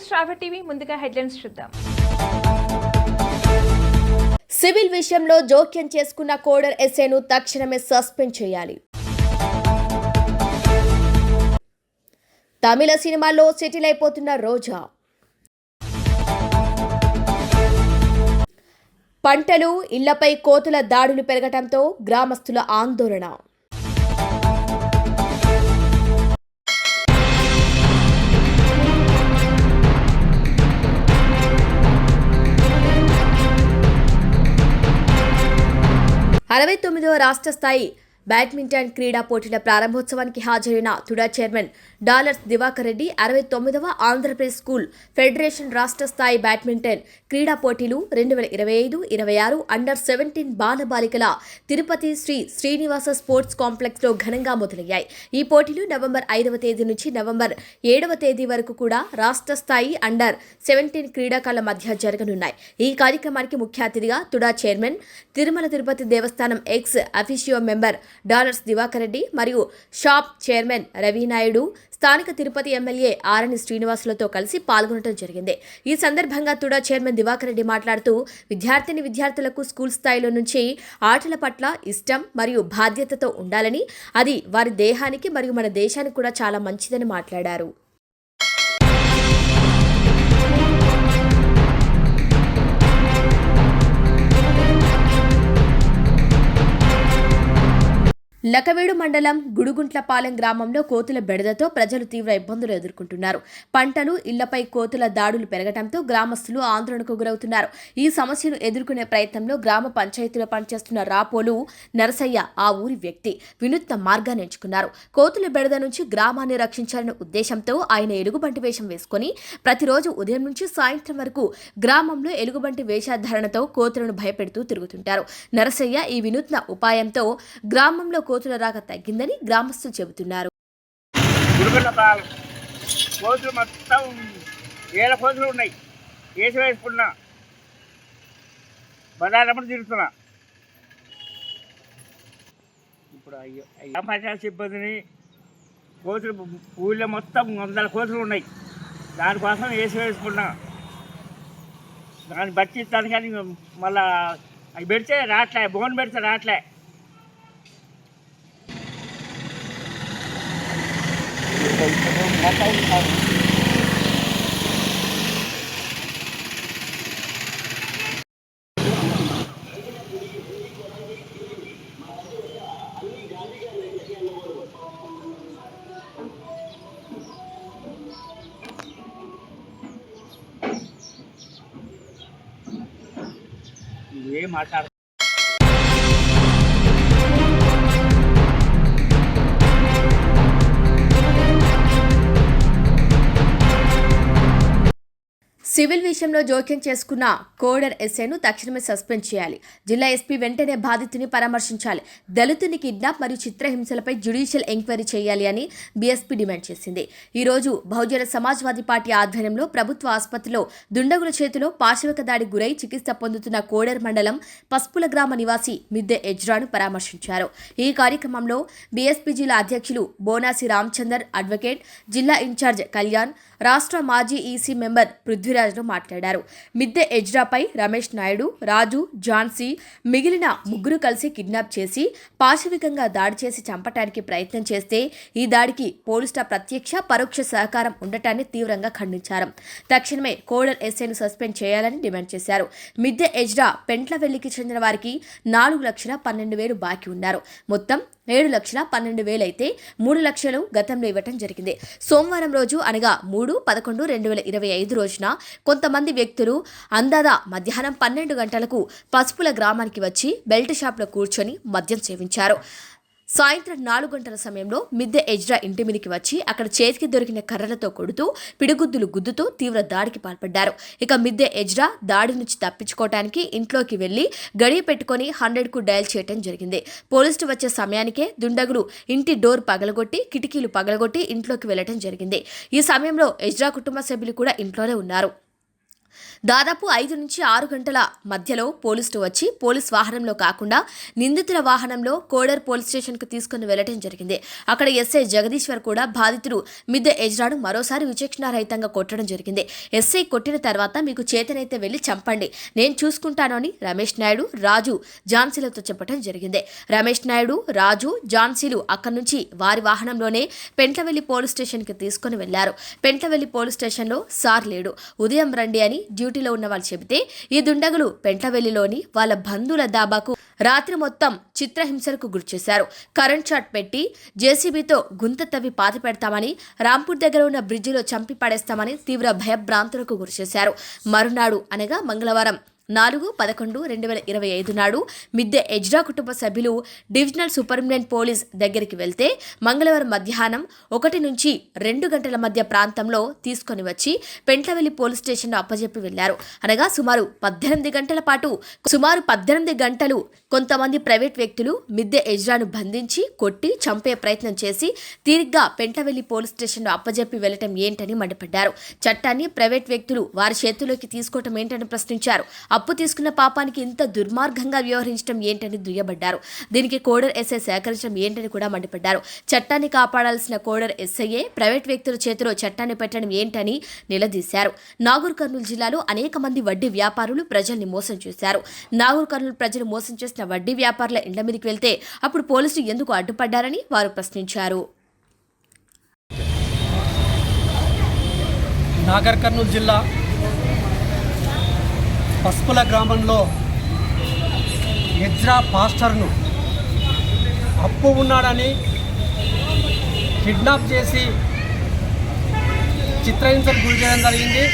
శ్రావ్య TV ముందుగా headlines చూద్దాం. Civil విషయంలో జోక్యం చేసుకున్న కోడర్ ఎస్ఐను తక్షణమే సస్పెండ్ చేయాలి. తమిళ సినిమాల్లో సెటిల్ అయిపోతున్న రోజా. పంటలు, ఇళ్లపై కోతుల దాడులు పెరగటంతో గ్రామస్తుల ఆందోళన. అరవై 69వ రాష్ట్ర స్థాయి బ్యాడ్మింటన్ క్రీడా పోటీల ప్రారంభోత్సవానికి హాజరైన TUDA chairman dollars Divakar Reddy 69వ Andhra Pradesh school federation రాష్ట్ర స్థాయి బ్యాడ్మింటన్ క్రీడా పోటీలు 2025-26 అండర్ 17 బాలబాలికల తిరుపతి శ్రీ శ్రీనివాస స్పోర్ట్స్ కాంప్లెక్స్లో ఘనంగా మొదలయ్యాయి. ఈ పోటీలు నవంబర్ 5వ తేదీ నుంచి నవంబర్ 7వ తేదీ వరకు కూడా రాష్ట్ర స్థాయి అండర్ 17 క్రీడాకారుల మధ్య జరగనున్నాయి. ఈ కార్యక్రమానికి ముఖ్య అతిథిగా TUDA chairman, Tirumala Tirupati Devasthanam ex officio member dollars Divakar Reddy మరియు షాప్ చైర్మన్ రవినాయుడు, స్థానిక తిరుపతి ఎమ్మెల్యే ఆరణి శ్రీనివాసులతో కలిసి పాల్గొనడం జరిగింది. ఈ సందర్భంగా తుడా చైర్మన్ దివాకర్ రెడ్డి మాట్లాడుతూ విద్యార్థులకు స్కూల్ స్థాయిలో నుంచి ఆటల పట్ల ఇష్టం మరియు బాధ్యతతో ఉండాలని, అది వారి దేహానికి మరియు మన దేశానికి కూడా చాలా మంచిదని మాట్లాడారు. లకవేడు మండలం గుడుగుంట్లపాలెం గ్రామంలో కోతుల బెడదతో ప్రజలు తీవ్ర ఇబ్బందులు ఎదుర్కొంటున్నారు. పంటలు, ఇళ్లపై కోతుల దాడులు పెరగడంతో గ్రామస్తులు ఆందోళనకు గురవుతున్నారు. ఈ సమస్యను ఎదుర్కొనే ప్రయత్నంలో గ్రామ పంచాయతీలో పనిచేస్తున్న రాపోలు నరసయ్య ఆ ఊరి వ్యక్తి వినూత్న మార్గాన్ని ఎంచుకున్నారు. కోతుల బెడద నుంచి గ్రామాన్ని రక్షించాలనే ఉద్దేశంతో ఆయన ఎలుగుబంటి వేషం వేసుకుని ప్రతిరోజు ఉదయం నుంచి సాయంత్రం వరకు గ్రామంలో ఎలుగుబంటి వేషధారణతో కోతులను భయపెడుతూ తిరుగుతుంటారు. నరసయ్య ఈ వినూత్న ఉపాయంతో గ్రామంలో కోతుల రాక తగ్గిందని గ్రామస్తులు చెబుతున్నారు. కోతులు మొత్తం వేల కోతులు ఉన్నాయి. వేసి వేసుకున్నా బజారప్పుడు తిరుగుతున్నా. ఇప్పుడు గ్రామ పంచాయతీ సిబ్బందిని కోతులు ఊళ్ళో మొత్తం 100 కోతులు ఉన్నాయి. దానికోసం వేసి వేసుకున్నా. దాన్ని బట్టి ఇస్తాను కానీ మళ్ళా అవి పెడితే రావట్లే, బోన్ పెడితే రావట్లే. ఏం మాట్లాడ సివిల్ విషయంలో జోక్యం చేసుకున్న కోడర్ ఎస్ఐను తక్షణమే సస్పెండ్ చేయాలి. జిల్లా ఎస్పీ వెంటనే బాధితుని పరామర్శించాలి. దళితుని కిడ్నాప్ మరియు చిత్రహింసలపై జ్యుడిషియల్ ఎంక్వైరీ చేయాలి అని బీఎస్పీ డిమాండ్ చేసింది. ఈ రోజు బహుజన సమాజ్వాదీ పార్టీ ఆధ్వర్యంలో ప్రభుత్వ ఆసుపత్రిలో దుండగుల చేతిలో పాశవిక దాడి గురై చికిత్స పొందుతున్న కోడర్ మండలం పస్పుల గ్రామ నివాసి మిద్దె ఎజ్రాను పరామర్శించారు. ఈ కార్యక్రమంలో బీఎస్పీ జిల్లా అధ్యక్షులు బోనాసి రామచందర్, అడ్వకేట్, జిల్లా ఇన్ఛార్జ్ కళ్యాణ్, రాష్ట్ర మాజీ ఈసీ మెంబర్ పృథ్వీరాజ్ను మాట్లాడారు. మిద్దె ఎజ్రాపై రమేష్ నాయుడు, రాజు, ఝాన్సీ మిగిలిన ముగ్గురు కలిసి కిడ్నాప్ చేసి పాశవికంగా దాడి చేసి చంపటానికి ప్రయత్నం చేస్తే ఈ దాడికి పోలీసుల ప్రత్యక్ష, పరోక్ష సహకారం ఉండటాన్ని తీవ్రంగా ఖండించారు. తక్షణమే కోడర్ ఎస్ఐను సస్పెండ్ చేయాలని డిమాండ్ చేశారు. మిద్దె ఎజ్రా పెంట్లవెల్లికి చెందిన వారికి 4,12,000 బాకీ ఉన్నారు. మొత్తం 7,12,000 అయితే 3 లక్షలు గతంలో ఇవ్వటం జరిగింది. సోమవారం రోజు అనగా 3/11/2025 రోజున కొంతమంది వ్యక్తులు అందాదా మధ్యాహ్నం 12 గంటలకు పసుపుల గ్రామానికి వచ్చి బెల్ట్ షాప్లో కూర్చొని మద్యం సేవించారు. సాయంత్రం 4 గంటల సమయంలో మిద్దె ఎజ్రా ఇంటి మీదికి వచ్చి అక్కడ చేతికి దొరికిన కర్రలతో కొడుతూ పిడిగుద్దులు గుద్దుతూ తీవ్ర దాడికి పాల్పడ్డారు. ఇక మిద్దె ఎజ్రా దాడి నుంచి తప్పించుకోవడానికి ఇంట్లోకి వెళ్లి గడియ పెట్టుకుని 100కు డయల్ చేయడం జరిగింది. పోలీసులు వచ్చే సమయానికే దుండగులు ఇంటి డోర్ పగలగొట్టి, కిటికీలు పగలగొట్టి ఇంట్లోకి వెళ్లడం జరిగింది. ఈ సమయంలో ఎజ్రా కుటుంబ సభ్యులు కూడా ఇంట్లోనే ఉన్నారు. దాదాపు 5 నుంచి 6 గంటల మధ్యలో పోలీసులు వచ్చి పోలీస్ వాహనంలో కాకుండా నిందితుల వాహనంలో కోడర్ పోలీస్ స్టేషన్కు తీసుకుని వెళ్లడం జరిగింది. అక్కడ ఎస్ఐ జగదీశ్వర్ కూడా బాధితుడు మిద్దె ఎజ్రాను మరోసారి విచక్షణారహితంగా కొట్టడం జరిగింది. ఎస్ఐ కొట్టిన తర్వాత మీకు చేతనైతే వెళ్లి చంపండి, నేను చూసుకుంటాను అని రమేష్ నాయుడు, రాజు, ఝాన్సీలతో చెప్పడం జరిగింది. రమేష్ నాయుడు, రాజు, ఝాన్సీలు అక్కడి నుంచి వారి వాహనంలోనే పెంట్లవెల్లి పోలీస్ స్టేషన్కి తీసుకుని వెళ్లారు. పెంట్లవెల్లి పోలీస్ స్టేషన్లో సార్ లేడు, ఉదయం రండి అని డ్యూటీలో ఉన్న వాళ్ళు చెబితే ఈ దుండగులు పెంట్లవెల్లిలోని వాళ్ళ బంధువుల దాబాకు రాత్రి మొత్తం చిత్రహింసలకు గురిచేశారు. కరెంట్ షాట్ పెట్టి జేసీబీతో గుంత తవ్వి పాతి పెడతామని, రాంపూర్ దగ్గర ఉన్న బ్రిడ్జిలో చంపి పడేస్తామని తీవ్ర భయభ్రాంతులకు గురిచేశారు. మరునాడు అనగా మంగళవారం 4/11/2025 నాడు మిద్దె ఎజ్రా కుటుంబ సభ్యులు డివిజనల్ సూపరింటెండెంట్ పోలీస్ దగ్గరికి వెళ్తే మంగళవారం మధ్యాహ్నం 1 నుంచి 2 గంటల మధ్య ప్రాంతంలో తీసుకొని వచ్చి పెంట్లవెల్లి పోలీస్ స్టేషన్లో అప్పజెప్పి వెళ్లారు. అనగా సుమారు 18 గంటలు కొంతమంది ప్రైవేట్ వ్యక్తులు మిద్దె ఎజ్రాను బంధించి కొట్టి చంపే ప్రయత్నం చేసి తీరిగ్గా పెంట్లవెల్లి పోలీస్ స్టేషన్లో అప్పజెప్పి వెళ్లటం ఏంటని మండిపడ్డారు. చట్టాన్ని ప్రైవేట్ వ్యక్తులు వారి చేతుల్లోకి తీసుకోవటం ఏంటని ప్రశ్నించారు. అప్పు తీసుకున్న పాపానికి ఇంత దుర్మార్గంగా వ్యవహరించడం ఏంటని దుయ్యబడ్డారు. దీనికి కోడర్ ఎస్ఐ సేకరించడం ఏంటని కూడా మండిపడ్డారు. చట్టాన్ని కాపాడాల్సిన కోడర్ ఎస్ఐఏ ప్రైవేట్ వ్యక్తుల చేతిలో చట్టాన్ని పెట్టడం ఏంటని నిలదీశారు. నాగూర్ కర్నూలు జిల్లాలో అనేక మంది వడ్డీ వ్యాపారులు ప్రజల్ని మోసం చేశారు. నాగూర్ కర్నూలు ప్రజలు మోసం చేసిన వడ్డీ వ్యాపారుల ఇండ్ల మీదకి వెళ్తే అప్పుడు పోలీసులు ఎందుకు అడ్డుపడ్డారని వారు ప్రశ్నించారు. నాగర్ కర్నూలు జిల్లా పసుపుల గ్రామంలో ఎజ్రా పాస్టర్ను అప్పు ఉన్నాడని కిడ్నాప్ చేసి చిత్రహింసకు గురి చేయడం జరిగింది.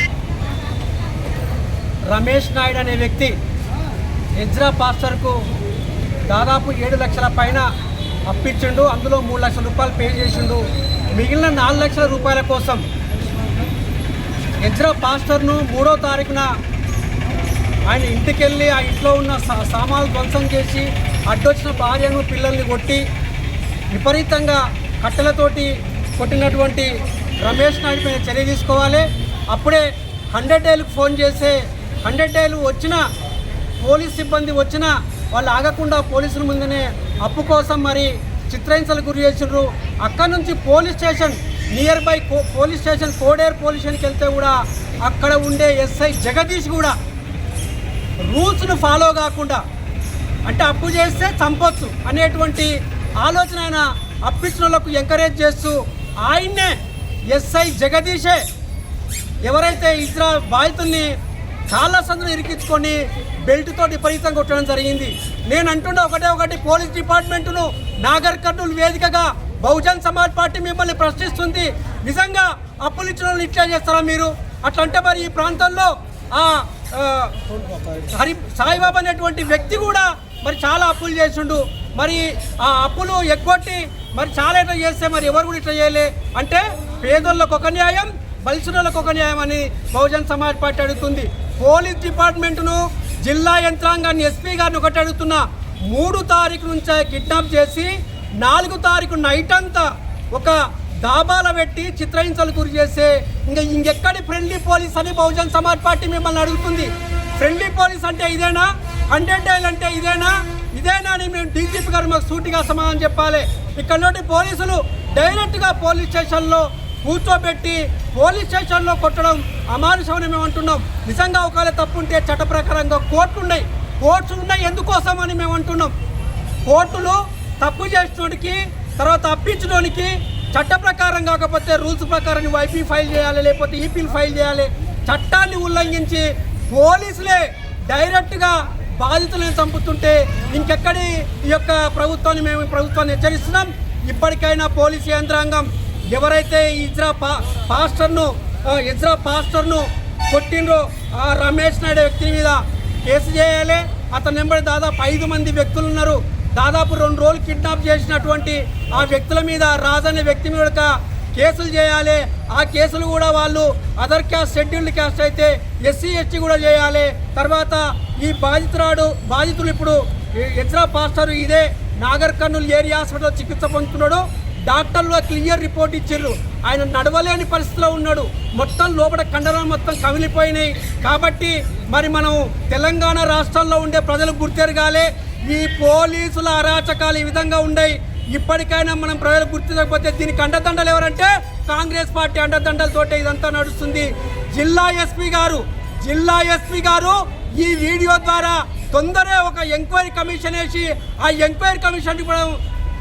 రమేష్ నాయుడు అనే వ్యక్తి ఎజ్రా పాస్టర్కు దాదాపు 7 లక్షల పైన అప్పించిండు. అందులో 3 లక్షల రూపాయలు పే చేసిండు. మిగిలిన 4 లక్షల రూపాయల కోసం ఎజ్రా పాస్టర్ను 3వ తారీఖున ఆయన ఇంటికెళ్ళి ఆ ఇంట్లో ఉన్న సామాన్లు ధ్వంసం చేసి అడ్డొచ్చిన భార్యను పిల్లల్ని కొట్టి విపరీతంగా కట్టెలతోటి కొట్టినటువంటి రమేష్ నాయుడు పైన చర్య తీసుకోవాలి. అప్పుడే 100 డేలకు ఫోన్ చేసే 100 డేలు వచ్చిన పోలీస్ సిబ్బంది వచ్చినా వాళ్ళు ఆగకుండా పోలీసుల ముందునే అప్పు కోసం మరి చిత్రహింసలకు గురి చేసిండ్రు. అక్కడి నుంచి police station near by police station Koderu police స్టేషన్కి వెళ్తే కూడా అక్కడ ఉండే ఎస్ఐ జగదీష్ కూడా రూల్స్ను ఫాలో కాకుండా అంటే అప్పు చేస్తే చంపొచ్చు అనేటువంటి ఆలోచన ఆయన అప్పించిన వాళ్ళకు ఎంకరేజ్ చేస్తూ ఆయన్నే ఎస్ఐ జగదీషే ఎవరైతే ఇతర బాధితుల్ని చాలా సందులు ఇరికించుకొని బెల్ట్తో విపరీతంగా కొట్టడం జరిగింది. నేను అంటున్నా ఒకటి పోలీస్ డిపార్ట్మెంటును నాగర్ కర్నూలు వేదికగా బహుజన్ సమాజ్ పార్టీ మిమ్మల్ని ప్రశ్నిస్తుంది. నిజంగా అప్పులు ఇచ్చిన వాళ్ళు ఇట్లా చేస్తారా మీరు? అట్లంటే మరి ఈ ప్రాంతంలో సాయిబాబా అనేటువంటి వ్యక్తి కూడా మరి చాలా అప్పులు చేసిండు. మరి ఆ అప్పులు ఎగ్గొట్టి మరి చాలా ఇట్లా చేస్తే మరి ఎవరు కూడా ఇట్లా చేయలే అంటే పేదోళ్ళకు ఒక న్యాయం, బలిసినోళ్ళకు ఒక న్యాయం అని బహుజన్ సమాజ్ పార్టీ అడుగుతుంది. పోలీస్ డిపార్ట్మెంట్ను జిల్లా యంత్రాంగాన్ని ఎస్పీ గారిని ఒకటి అడుగుతున్నా, 3 తారీఖు నుంచే కిడ్నాప్ చేసి 4 తారీఖు నైట్ అంతా ఒక దాబాల పెట్టి చిత్రహింసలు గురి చేస్తే ఇంకెక్కడి ఫ్రెండ్లీ పోలీస్ అని బహుజన్ సమాజ్ పార్టీ మిమ్మల్ని అడుగుతుంది. ఫ్రెండ్లీ పోలీస్ అంటే ఇదేనా? 100 డేలు అంటే ఇదేనా అని మేము డీజీపీ గారు మాకు సూటిగా సమాధానం చెప్పాలి. ఇక్కడ నుండి పోలీసులు డైరెక్ట్గా పోలీస్ స్టేషన్లో కూర్చోబెట్టి పోలీస్ స్టేషన్లో కొట్టడం అమానుషమని మేము అంటున్నాం. నిజంగా ఒకవేళ తప్పుంటే చట్ట ప్రకారంగా కోర్టులు ఉన్నాయి ఎందుకోసమని మేము అంటున్నాం. కోర్టులు తప్పు చేసినోడికి తర్వాత అప్పించడానికి చట్ట ప్రకారం కాకపోతే రూల్స్ ప్రకారం వైపీ ఫైల్ చేయాలి, లేకపోతే ఈపీలు ఫైల్ చేయాలి. చట్టాన్ని ఉల్లంఘించి పోలీసులే డైరెక్ట్గా బాధితులను చంపుతుంటే ఇంకెక్కడి ఈ యొక్క ప్రభుత్వాన్ని హెచ్చరిస్తున్నాం. ఇప్పటికైనా పోలీసు యంత్రాంగం ఎవరైతే ఇజ్రా పాస్టర్ను కొట్టిండ్రో ఆ రమేష్ నాయుడు వ్యక్తి మీద కేసు చేయాలి. అతని నెంబర్ దాదాపు 5 మంది వ్యక్తులు ఉన్నారు. దాదాపు 2 రోజులు కిడ్నాప్ చేసినటువంటి ఆ వ్యక్తుల మీద రాజు అనే వ్యక్తి మీద కేసులు చేయాలి. ఆ కేసులు కూడా వాళ్ళు అదర్ క్యాస్ట్ షెడ్యూల్డ్ క్యాస్ట్ అయితే ఎస్సీ ఎస్టీ కూడా చేయాలి. తర్వాత ఈ బాధితులు ఇప్పుడు ఎజ్రా పాస్టర్ ఇదే నాగర్ కర్నూలు ఏరియా హాస్పిటల్లో చికిత్స పొందుతున్నాడు. డాక్టర్లు క్లియర్ రిపోర్ట్ ఇచ్చారు. ఆయన నడవలేని పరిస్థితిలో ఉన్నాడు. మొత్తం లోపల కండరాలు మొత్తం కమిలిపోయినాయి. కాబట్టి మరి మనం తెలంగాణ రాష్ట్రంలో ఉండే ప్రజలకు గుర్తెరగాలి, ఈ పోలీసుల అరాచకాలు ఈ విధంగా ఉన్నాయి. ఇప్పటికైనా మనం ప్రజలకు గుర్తించకపోతే దీనికి అండదండలు ఎవరంటే కాంగ్రెస్ పార్టీ అండదండలతోటే ఇదంతా నడుస్తుంది. జిల్లా ఎస్పీ గారు ఈ వీడియో ద్వారా తొందరగా ఒక ఎంక్వైరీ కమిషన్ వేసి ఆ ఎంక్వైరీ కమిషన్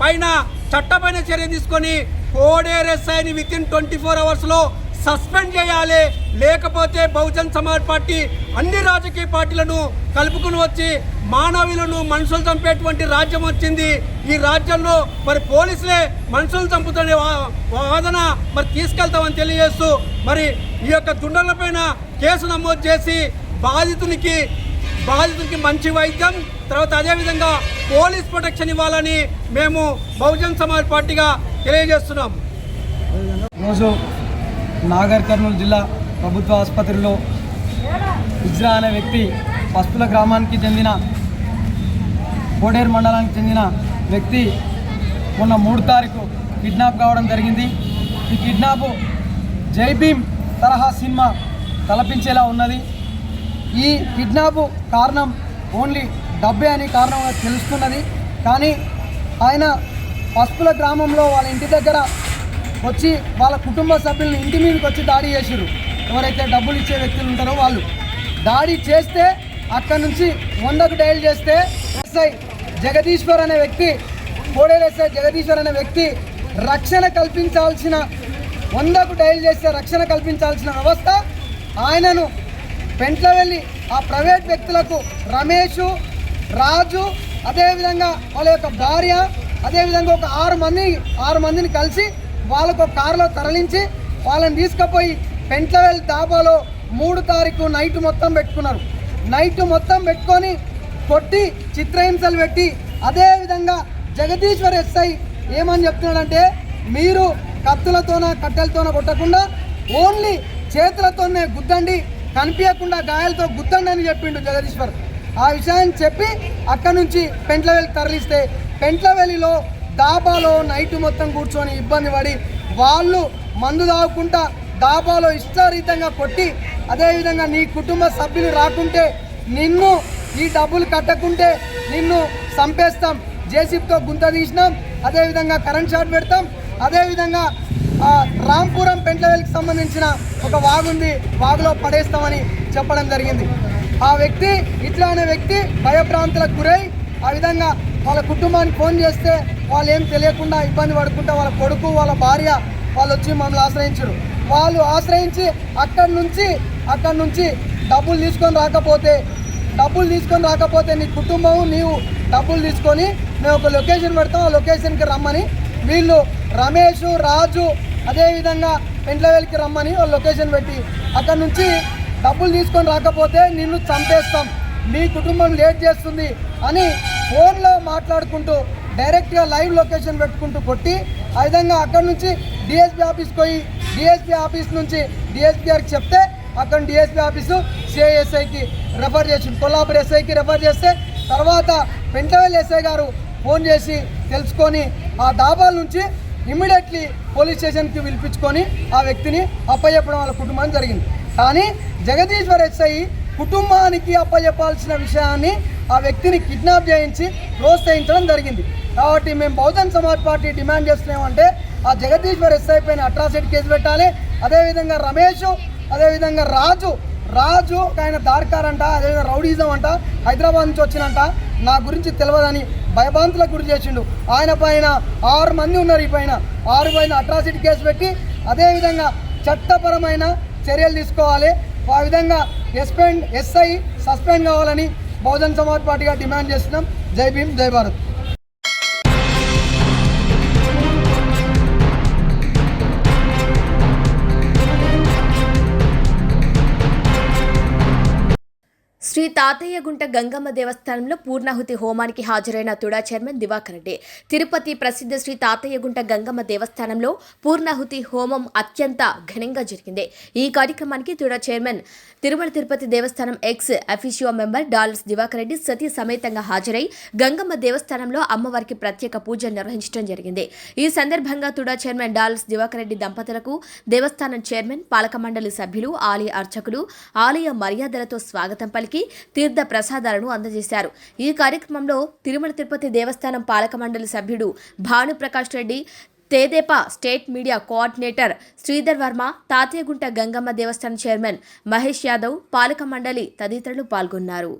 పైన చట్టపైన చర్య తీసుకొని కోడేరు ఎస్ఐని వితిన్ 24 అవర్స్లో సస్పెండ్ చేయాలి. లేకపోతే బహుజన్ సమాజ్ పార్టీ అన్ని రాజకీయ పార్టీలను కలుపుకుని వచ్చి మానవులను మనుషులు చంపేటువంటి రాజ్యం వచ్చింది. ఈ రాజ్యంలో మరి పోలీసులే మనుషులు చంపుతున్న వాదన మరి తీసుకెళ్తామని తెలియజేస్తూ మరి ఈ యొక్క దుండలపైన కేసు నమోదు చేసి బాధితునికి మంచి వైద్యం, తర్వాత అదేవిధంగా పోలీస్ ప్రొటెక్షన్ ఇవ్వాలని మేము బహుజన్ సమాజ్ పార్టీగా తెలియజేస్తున్నాం. రోజు నాగర్ కర్నూలు జిల్లా ప్రభుత్వ ఆసుపత్రిలో ఇజ్రా అనే వ్యక్తి పస్తుల గ్రామానికి చెందిన కోడేరు మండలానికి చెందిన వ్యక్తి మొన్న 3 తారీఖు కిడ్నాప్ కావడం జరిగింది. ఈ కిడ్నాప్ జై భీమ్ తరహా సినిమా తలపించేలా ఉన్నది. ఈ కిడ్నాప్ కారణం ఓన్లీ డబ్బే అని కారణంగా తెలుస్తున్నది. కానీ ఆయన పస్తుల గ్రామంలో వాళ్ళ ఇంటి దగ్గర వచ్చి వాళ్ళ కుటుంబ సభ్యులను ఇంటి మీదకి వచ్చి దాడి చేసిర్రు. ఎవరైతే డబ్బులు ఇచ్చే వ్యక్తులు ఉంటారో వాళ్ళు దాడి చేస్తే అక్కడి నుంచి 100కు డయల్ చేస్తే ఎస్ఐ జగదీశ్వర్ అనే వ్యక్తి, కోడేరు ఎస్ఐ జగదీశ్వర్ అనే వ్యక్తి రక్షణ కల్పించాల్సిన 100కు డయల్ చేస్తే రక్షణ కల్పించాల్సిన వ్యవస్థ ఆయనను పెంట్ల వెళ్ళి ఆ ప్రైవేట్ వ్యక్తులకు రమేష్, రాజు, అదేవిధంగా వాళ్ళ యొక్క భార్య, అదేవిధంగా ఒక 6 మందిని కలిసి వాళ్ళకు ఒక కారులో తరలించి వాళ్ళని తీసుకుపోయి పెంట్లవెల్ దాబాలో 3 తారీఖు నైట్ మొత్తం పెట్టుకున్నారు. నైట్ మొత్తం పెట్టుకొని కొట్టి చిత్రహింసలు పెట్టి, అదేవిధంగా జగదీశ్వర్ ఎస్ఐ ఏమని చెప్తున్నాడంటే మీరు కత్తులతోన కట్టెలతోన కొట్టకుండా ఓన్లీ చేతులతోనే గుద్దండి, కనిపించకుండా గాయాలతో గుద్దండి అని చెప్పిండు జగదీశ్వర్. ఆ విషయాన్ని చెప్పి అక్కడి నుంచి పెంట్లవెల్లి తరలిస్తే పెంట్లవెల్లిలో దాబాలో నైట్ మొత్తం కూర్చొని ఇబ్బంది పడి వాళ్ళు మందు తాగుకుంటా దాబాలో ఇష్టారీతంగా కొట్టి, అదేవిధంగా నీ కుటుంబ సభ్యులు రాకుంటే నిన్ను ఈ డబ్బులు కట్టకుంటే నిన్ను చంపేస్తాం, జేసీబీతో గుంత తీసినాం, అదేవిధంగా కరెంట్ షాట్ పెడతాం, అదేవిధంగా రాంపురం పెంట్లవెల్లికి సంబంధించిన ఒక వాగుంది, వాగులో పడేస్తామని చెప్పడం జరిగింది. ఆ వ్యక్తి ఇట్లా అనే వ్యక్తి భయభ్రాంతులకు గురై ఆ విధంగా వాళ్ళ కుటుంబానికి ఫోన్ చేస్తే వాళ్ళు ఏం తెలియకుండా ఇబ్బంది పడుకుంటా వాళ్ళ కొడుకు వాళ్ళ భార్య వాళ్ళు వచ్చి మమ్మల్ని ఆశ్రయించారు. వాళ్ళు ఆశ్రయించి అక్కడి నుంచి డబ్బులు తీసుకొని రాకపోతే నీ కుటుంబం నీవు డబ్బులు తీసుకొని మేము ఒక లొకేషన్ పెడతాం, ఆ లొకేషన్కి రమ్మని వీళ్ళు రమేష్, రాజు, అదేవిధంగా పెంట్లవెల్లికి రమ్మని వాళ్ళు లొకేషన్ పెట్టి అక్కడి నుంచి డబ్బులు తీసుకొని రాకపోతే నిన్ను చంపేస్తాం, మీ కుటుంబం లేట్ చేస్తుంది అని ఫోన్లో మాట్లాడుకుంటూ డైరెక్ట్గా లైవ్ లొకేషన్ పెట్టుకుంటూ కొట్టి ఆ విధంగా అక్కడి నుంచి డిఎస్పీ ఆఫీస్కి పోయి డిఎస్పీ ఆఫీస్ నుంచి డిఎస్పీ గారికి చెప్తే అక్కడ డిఎస్పీ ఆఫీసు సిఐఎస్ఐకి రెఫర్ చేసి కొల్లాపూర్ ఎస్ఐకి రెఫర్ చేస్తే తర్వాత పెంట్లవెల్లి ఎస్ఐ గారు ఫోన్ చేసి తెలుసుకొని ఆ దాబాల నుంచి ఇమ్మీడియట్లీ పోలీస్ స్టేషన్కి పిలిపించుకొని ఆ వ్యక్తిని అప్పచెప్పడం వాళ్ళ కుటుంబానికి జరిగింది. కానీ జగదీశ్వర్ ఎస్ఐ కుటుంబానికి అప్పచెప్పాల్సిన విషయాన్ని ఆ వ్యక్తిని కిడ్నాప్ చేయించి ప్రోత్సహించడం జరిగింది. కాబట్టి మేము బహుజన్ సమాజ్ పార్టీ డిమాండ్ చేస్తున్నామంటే ఆ జగదీశ్వర్ ఎస్ఐ పైన అట్రాసిటీ కేసు పెట్టాలి. అదేవిధంగా రమేష్, అదేవిధంగా రాజు ఆయన దార్కారంట, అదేవిధంగా రౌడీజం అంట, హైదరాబాద్ నుంచి వచ్చినంట, నా గురించి తెలియదని భయభ్రాంతులకు గురి చేసిండు. ఆయన పైన 6 మంది ఉన్నారు. ఈ పైన 6 పైన అట్రాసిటీ కేసు పెట్టి అదేవిధంగా చట్టపరమైన చర్యలు తీసుకోవాలి. ఆ విధంగా ఎస్ఐ సస్పెండ్ కావాలని బహుజన్ సమాజ్ పార్టీగా డిమాండ్ చేస్తున్నాం. జై భీమ్, జై భారత్. శ్రీ తాతయ్యగుంట గంగమ్మ దేవస్థానంలో పూర్ణాహుతి హోమానికి హాజరైన తుడా చైర్మన్ దివాకర్ రెడ్డి. తిరుపతి ప్రసిద్ధ శ్రీ తాతయ్యగుంట గంగమ్మ దేవస్థానంలో పూర్ణాహుతి హోమం అత్యంత ఘనంగా జరిగింది. ఈ కార్యక్రమానికి TUDA chairman Tirumala Tirupati Devasthanam ex officio member dollars Divakar Reddy సతీ సమేతంగా హాజరై గంగమ్మ దేవస్థానంలో అమ్మవారికి ప్రత్యేక పూజలు నిర్వహించడం జరిగింది. ఈ సందర్భంగా తుడా చైర్మన్ డాలర్స్ దివాకర్ రెడ్డి దంపతులకు దేవస్థానం చైర్మన్, పాలక మండలి సభ్యులు, ఆలయ అర్చకులు ఆలయ మర్యాదలతో స్వాగతం పలికి తీర్థ ప్రసాదాలను అందజేశారు. ఈ కార్యక్రమంలో తిరుమల తిరుపతి దేవస్థానం పాలక మండలి సభ్యుడు Bhanuprakash Reddy, Tedepa state media coordinator Sridhar Varma, Tatayyagunta Gangamma Devasthanam chairman Mahesh Yadav, పాలక మండలి తదితరులు పాల్గొన్నారు.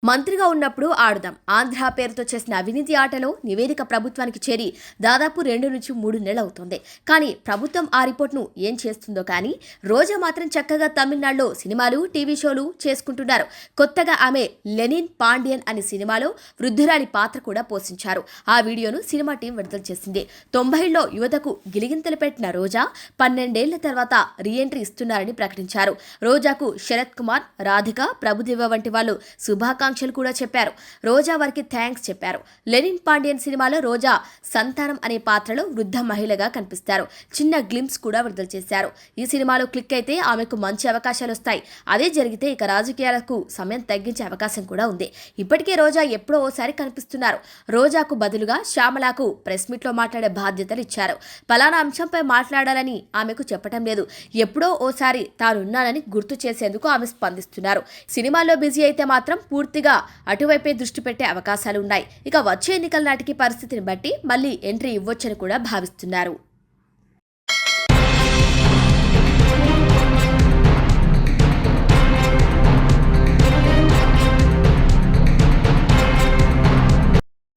మంత్రిగా ఉన్నప్పుడు ఆడుదాం ఆంధ్ర పేరుతో చేసిన అవినీతి ఆటలో నివేదిక ప్రభుత్వానికి చేరి దాదాపు 2 నుంచి 3 నెలలు అవుతోంది. కానీ ప్రభుత్వం ఆ రిపోర్ట్ను ఏం చేస్తుందో కానీ రోజా మాత్రం చక్కగా తమిళనాడులో సినిమాలు, టీవీ షోలు చేసుకుంటున్నారు. కొత్తగా ఆమె లెనిన్ పాండియన్ అనే సినిమాలో వృద్ధురాలి పాత్ర కూడా పోషించారు. ఆ వీడియోను సినిమా టీం విడుదల చేసింది. 90ల్లో యువతకు గిలిగింతలు పెట్టిన రోజా 12 ఏళ్ల తర్వాత రీఎంట్రీ ఇస్తున్నారని ప్రకటించారు. రోజాకు శరత్ కుమార్, రాధిక, ప్రభుదేవ వంటి వాళ్ళు శుభాకాంక్షలు కూడా చెప్పారు. రోజా వారికి థ్యాంక్స్ చెప్పారు. లెనిన్ పాండియన్ సినిమాలో రోజా సంతానం అనే పాత్రలో వృద్ధ మహిళగా కనిపిస్తారు. చిన్న గ్లింప్స్ కూడా విడుదల చేశారు. ఈ సినిమాలో క్లిక్ అయితే ఆమెకు మంచి అవకాశాలు వస్తాయి. అదే జరిగితే ఇక రాజకీయాలకు సమయం తగ్గించే అవకాశం కూడా ఉంది. ఇప్పటికే రోజా ఎప్పుడో ఓసారి కనిపిస్తున్నారు. రోజాకు బదులుగా శ్యామలకు ప్రెస్ మీట్లో మాట్లాడే బాధ్యతలు ఇచ్చారు. పలానా అంశంపై మాట్లాడాలని ఆమెకు చెప్పటం లేదు. ఎప్పుడో ఓసారి తానున్నానని గుర్తు చేసేందుకు ఆమె స్పందిస్తున్నారు. సినిమాల్లో బిజీ అయితే మాత్రం పూర్తిగా అటువైపే దృష్టి పెట్టే అవకాశాలున్నాయి. ఇక వచ్చే ఎన్నికల నాటికి పరిస్థితిని బట్టి మళ్లీ ఎంట్రీ ఇవ్వొచ్చని కూడా భావిస్తున్నారు.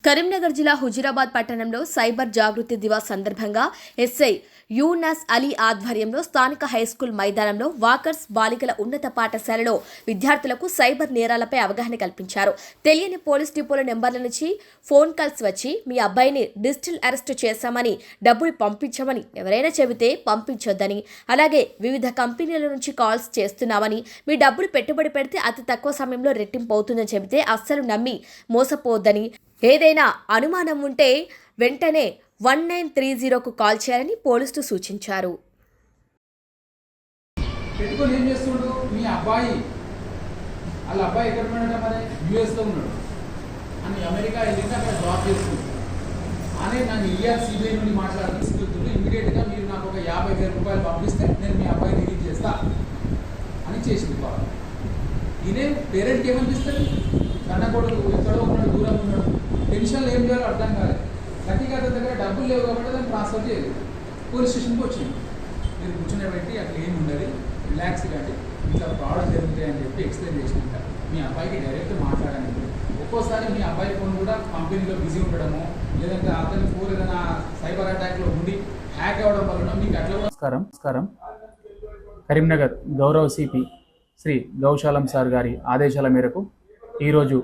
కరీంనగర్ జిల్లా హుజూరాబాద్ పట్టణంలో సైబర్ జాగృతి దివాస్ సందర్భంగా ఎస్ఐ యూనస్ అలీ ఆధ్వర్యంలో స్థానిక హైస్కూల్ మైదానంలో వాకర్స్ బాలికల ఉన్నత పాఠశాలలో విద్యార్థులకు సైబర్ నేరాలపై అవగాహన కల్పించారు. తెలియని పోలీస్ డిపోల నెంబర్ల నుంచి ఫోన్ కాల్స్ వచ్చి మీ అబ్బాయిని డిజిటల్ అరెస్ట్ చేశామని, డబ్బులు పంపించమని ఎవరైనా చెబితే పంపించొద్దని, అలాగే వివిధ కంపెనీల నుంచి కాల్స్ చేస్తున్నామని, మీ డబ్బులు పెట్టుబడి పెడితే అతి తక్కువ సమయంలో రెట్టింపు అవుతుందని చెబితే అస్సలు నమ్మి మోసపోవద్దని, ఏదైనా అనుమానం ఉంటే వెంటనే 1930కు కాల్ చేయాలని పోలీసులు సూచించారు. పెట్టుకొని ఏం చేస్తున్నాడు మీ అబ్బాయి, వాళ్ళ అబ్బాయి ఎక్కడ ఉన్నాడంటే మరి యూఎస్లో ఉన్నాడు అని, అమెరికా వెళ్ళింటే అక్కడ జాబ్ చేస్తుంది అని నన్ను సిబిఐ నుండి తీసుకెళ్తుండ్రు. ఇమీడియట్గా మీరు నాకు ఒక 50,000 రూపాయలు పంపిస్తే నేను మీ అబ్బాయిని రిలీజ్ చేస్తా అని చేసింది బాబు. ఇదే పేరెంట్కి ఏమనిపిస్తుంది, కన్న కొడుకు ఎక్కడో ఉన్నాడు, దూరం ఉన్నాడు, టెన్షన్లు ఏం చేయాలో అర్థం కాలేదు. గట్టిగా అతని దగ్గర డబ్బులు లేవు కాబట్టి దాన్ని ట్రాన్స్ఫర్ చేయలేదు. పోలీస్ స్టేషన్కి వచ్చింది. మీరు కూర్చునేబట్టి అట్లా ఏమి ఉండదు, రిలాక్స్ కంటే ఇట్లా ఫ్రాడ్ జరుగుతాయి అని చెప్పి ఎక్స్ప్లెయిన్ చేసినాక మీ అబ్బాయికి డైరెక్ట్ మాట్లాడండి. ఒక్కోసారి మీ అబ్బాయి ఫోన్ కూడా కంపెనీలో బిజీ ఉండడము, లేదంటే అతని ఫోన్ ఏదైనా సైబర్ అటాక్లో ఉండి హ్యాక్ అవ్వడం వలన మీకు అట్లా. నమస్కారం. కరీంనగర్ గౌరవ సిపి శ్రీ గౌశాలం సార్ గారి ఆదేశాల మేరకు ఈరోజు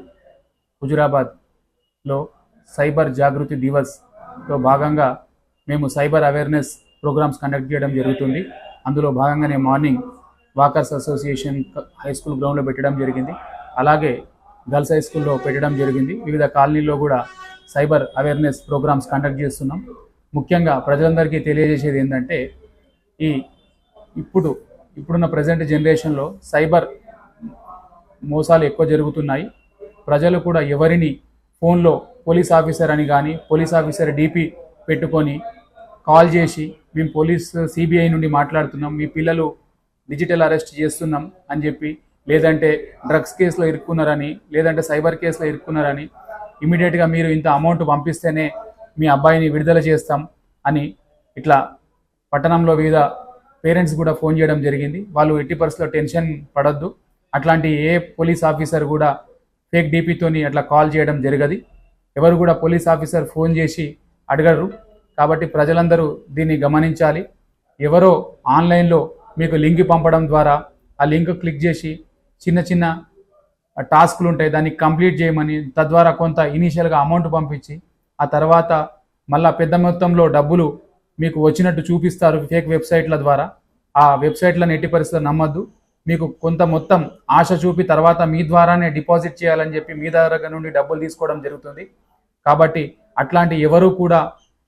హుజూరాబాద్లో సైబర్ జాగృతి దివస్లో భాగంగా మేము సైబర్ అవేర్నెస్ ప్రోగ్రామ్స్ కండక్ట్ చేయడం జరుగుతుంది. అందులో భాగంగానే morning walkers association high school గ్రౌండ్లో పెట్టడం జరిగింది. అలాగే గర్ల్స్ హై స్కూల్లో పెట్టడం జరిగింది. వివిధ కాలనీల్లో కూడా సైబర్ అవేర్నెస్ ప్రోగ్రామ్స్ కండక్ట్ చేస్తున్నాం. ముఖ్యంగా ప్రజలందరికీ తెలియజేసేది ఏంటంటే, ఇప్పుడున్న ప్రజెంట్ జనరేషన్లో సైబర్ మోసాలు ఎక్కువ జరుగుతున్నాయి. ప్రజలు కూడా ఎవరిని ఫోన్లో పోలీస్ ఆఫీసర్ అని కానీ, పోలీస్ ఆఫీసర్ డీపీ పెట్టుకొని కాల్ చేసి మేము పోలీస్ సిబిఐ నుండి మాట్లాడుతున్నాం, మీ పిల్లలు డిజిటల్ అరెస్ట్ చేస్తున్నాం అని చెప్పి, లేదంటే డ్రగ్స్ కేసులో ఇరుక్కున్నారని, లేదంటే సైబర్ కేసులో ఇరుక్కున్నారని, ఇమీడియట్గా మీరు ఇంత అమౌంట్ పంపిస్తేనే మీ అబ్బాయిని విడుదల చేస్తాం అని ఇట్లా పట్టణంలో వివిధ పేరెంట్స్ కూడా ఫోన్ చేయడం జరిగింది. వాళ్ళు ఎట్టి పరిస్థితుల్లో టెన్షన్ పడొద్దు. అట్లాంటి ఏ పోలీస్ ఆఫీసర్ కూడా ఫేక్ డీపీతోని అట్లా కాల్ చేయడం జరగదు. ఎవరు కూడా పోలీస్ ఆఫీసర్ ఫోన్ చేసి అడగరు. కాబట్టి ప్రజలందరూ దీన్ని గమనించాలి. ఎవరో ఆన్లైన్లో మీకు లింక్ పంపడం ద్వారా ఆ లింక్ క్లిక్ చేసి చిన్న టాస్క్లు ఉంటాయి, దాన్ని కంప్లీట్ చేయమని, తద్వారా కొంత ఇనీషియల్గా అమౌంట్ పంపించి ఆ తర్వాత మళ్ళా పెద్ద మొత్తంలో డబ్బులు మీకు వచ్చినట్టు చూపిస్తారు ఫేక్ వెబ్సైట్ల ద్వారా. ఆ వెబ్సైట్లను ఎట్టి పరిస్థితుల్లో నమ్మద్దు. మీకు కొంత మొత్తం ఆశ చూపి తర్వాత మీ ద్వారానే డిపాజిట్ చేయాలని చెప్పి మీ దగ్గర నుండి డబ్బులు తీసుకోవడం జరుగుతుంది. కాబట్టి అట్లాంటి ఎవరు కూడా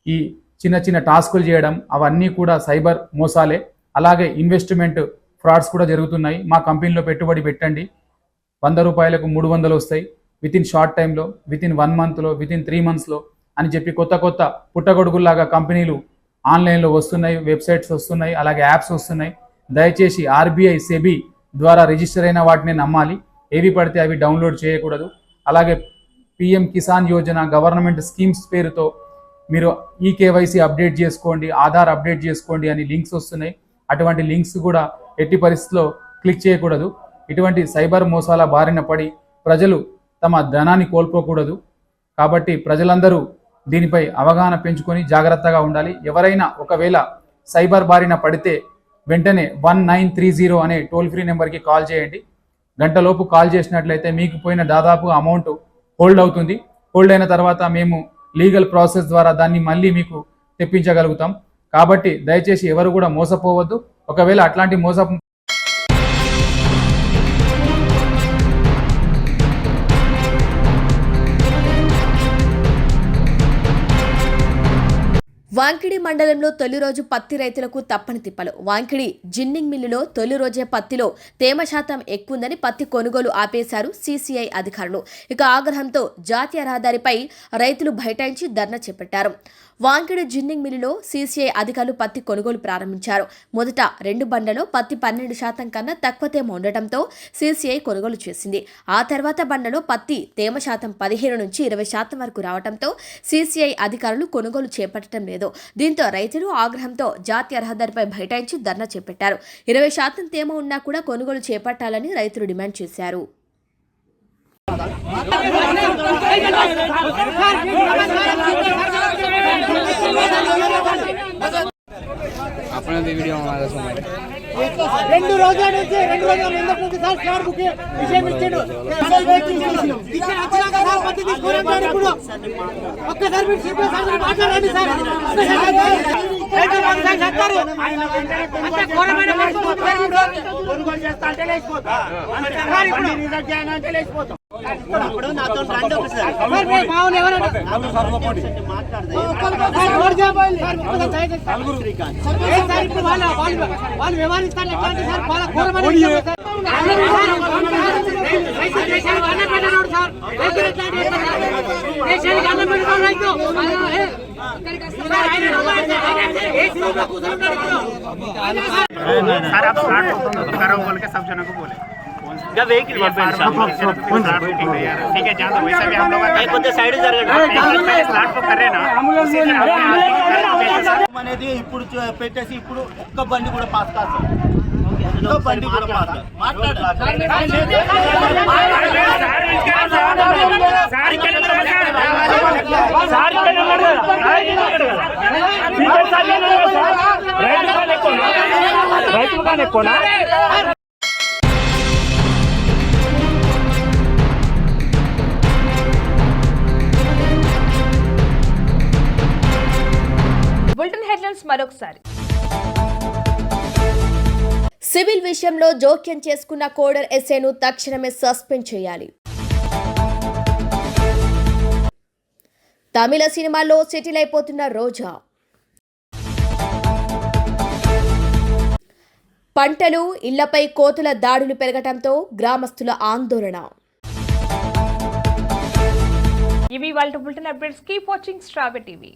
ఈ చిన్న చిన్న టాస్కులు చేయడం అవన్నీ కూడా సైబర్ మోసాలే. అలాగే ఇన్వెస్ట్మెంట్ ఫ్రాడ్స్ కూడా జరుగుతున్నాయి. మా కంపెనీలో పెట్టుబడి పెట్టండి, 100 రూపాయలకు 300 వస్తాయి వితిన్ షార్ట్ టైంలో, వితిన్ 1 మంత్లో, వితిన్ 3 మంత్స్లో అని చెప్పి కొత్త కొత్త పుట్టగొడుగుల్లాగా కంపెనీలు ఆన్లైన్లో వస్తున్నాయి, వెబ్సైట్స్ వస్తున్నాయి, అలాగే యాప్స్ వస్తున్నాయి. దయచేసి ఆర్బీఐ సెబీ ద్వారా రిజిస్టర్ అయిన వాటిని నమ్మాలి, ఏవి పడితే అవి డౌన్లోడ్ చేయకూడదు. అలాగే PM Kisan Yojana government schemes పేరుతో మీరు ఈకేవైసీ అప్డేట్ చేసుకోండి, ఆధార్ అప్డేట్ చేసుకోండి అని లింక్స్ వస్తున్నాయి. అటువంటి లింక్స్ కూడా ఎట్టి పరిస్థితిలో క్లిక్ చేయకూడదు. ఇటువంటి సైబర్ మోసాల బారిన పడి ప్రజలు తమ ధనాన్ని కోల్పోకూడదు. కాబట్టి ప్రజలందరూ దీనిపై అవగాహన పెంచుకొని జాగ్రత్తగా ఉండాలి. ఎవరైనా ఒకవేళ సైబర్ బారిన పడితే వెంటనే 1930 అనే టోల్ ఫ్రీ నెంబర్కి కాల్ చేయండి. గంటలోపు కాల్ చేసినట్లయితే మీకు పోయిన దాదాపు అమౌంట్ హోల్డ్ అవుతుంది. హోల్డ్ అయిన తర్వాత మేము లీగల్ ప్రాసెస్ ద్వారా దాన్ని మళ్ళీ మీకు తెప్పించగలుగుతాం. కాబట్టి దయచేసి ఎవరు కూడా మోసపోవద్దు. ఒకవేళ అట్లాంటి వాంకిడి మండలంలో తొలి రోజు పత్తి రైతులకు తప్పని తిప్పలు. వాంకిడి జిన్నింగ్ మిల్లులో తొలి రోజే పత్తిలో తేమ శాతం ఎక్కువందని పత్తి కొనుగోలు ఆపేశారు సీసీఐ అధికారులు. ఇక ఆగ్రహంతో జాతీయ రహదారిపై రైతులు బైఠాయించి ధర్నా చేపట్టారు. వాంకిడి జిన్నింగ్ మిల్లులో సీసీఐ అధికారులు పత్తి కొనుగోలు ప్రారంభించారు. మొదట 2 బండ్లలో పత్తి 12% కన్నా తక్కువ తేమ ఉండటంతో సీసీఐ కొనుగోలు చేసింది. ఆ తర్వాత బండ్లలో పత్తి తేమ శాతం 15 నుంచి 20% వరకు రావడంతో సీసీఐ అధికారులు కొనుగోలు చేపట్టడం లేదు. దీంతో రైతులు ఆగ్రహంతో జాతీయ రహదారిపై బైఠాయించి ధర్నా చేపట్టారు. 20% తేమ ఉన్నా కూడా కొనుగోలు చేపట్టాలని రైతులు డిమాండ్ చేశారు. రెండు రోజుల నుంచి సార్ స్లాట్ బుక్ విషయం ఇచ్చాడు. ఇప్పుడు ఒక్కసారి మీరు సిపిఐ సార్ మాట్లాడండి సార్. వాళ్ళు వ్యవహరిస్తారు ఎట్లాంటి సార్ చాలా ఘోరమైన అనేది ఇప్పుడు పెట్టేసి ఇప్పుడు ఒక్క బండి కూడా పాస్ కాదు. ఒక్క బండి కూడా పాస్ బులెటిన్ హెడ్లైన్స్ మరొకసారి. సివిల్ విషయంలో జోక్యం చేసుకున్న కోడర్ ఎస్ఐను తక్షణమే సస్పెండ్ చేయాలి. తమిళ సినిమాల్లో సెటిల్ అయిపోతున్న రోజా. పంటలు, ఇళ్లపై కోతుల దాడులు పెరగటంతో గ్రామస్తుల ఆందోళన. ఇవి వాళ్ళ బులెటిన్ అప్డేట్స్. కీప్ వాచింగ్ స్ట్రాబె టీవీ.